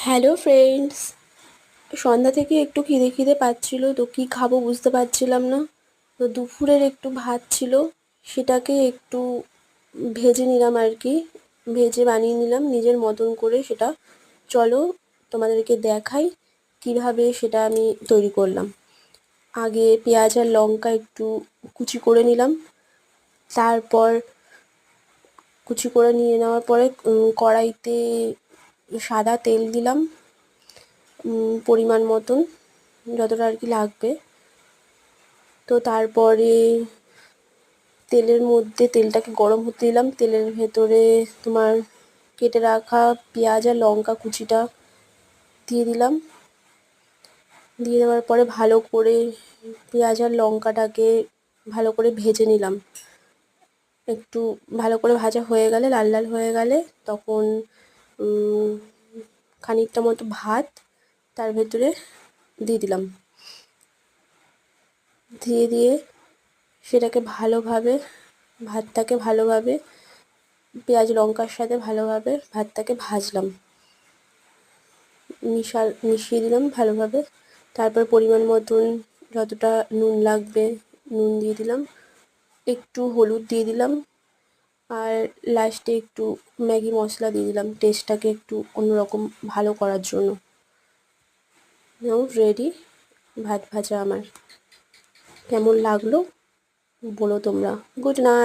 Hello friends, সন্ধ্যা থেকে একটু খিদে খিদে পাচ্ছিল, তো কী খাবো বুঝতে পারছিলাম না। তো দুপুরের একটু ভাত ছিল, সেটাকে একটু ভেজে নিলাম আর কি। ভেজে বানিয়ে নিলাম নিজের মতন করে সেটা। চলো তোমাদেরকে দেখাই কিভাবে সেটা আমি তৈরি করলাম। আগে পেঁয়াজ আর লঙ্কা একটু কুচি করে নিলাম। তারপর কুচি করে নিয়ে নেওয়ার পরে কড়াইতে সাদা তেল দিলাম, পরিমাণ মতন, যতটা আর কি লাগবে। তো তারপরে তেলের মধ্যে তেলটাকে গরম হতে দিলাম। তেলের ভেতরে তোমার কেটে রাখা পেঁয়াজ আর লঙ্কা কুচিটা দিয়ে দিলাম। দিয়ে দেওয়ার পরে ভালো করে পেঁয়াজ আর লঙ্কাটাকে ভালো করে ভেজে নিলাম। একটু ভালো করে ভাজা হয়ে গেলে, লাল লাল হয়ে গেলে, তখন খানিকটা মতো ভাত তার ভেতরে দিয়ে দিলাম। দিয়ে সেটাকে ভালোভাবে, ভাতটাকে ভালোভাবে পেঁয়াজ লঙ্কার সাথে ভালোভাবে ভাতটাকে ভাজলাম, মিশিয়ে দিলাম ভালোভাবে। তারপর পরিমাণ মতন যতটা নুন লাগবে নুন দিয়ে দিলাম, একটু হলুদ দিয়ে দিলাম, আর লাস্টে একটু ম্যাগি মশলা দিয়ে দিলাম টেস্টটাকে একটু অন্যরকম ভালো করার জন্য। নাও রেডি ভাত ভাজা আমার। কেমন লাগলো বলো তোমরা। Good night.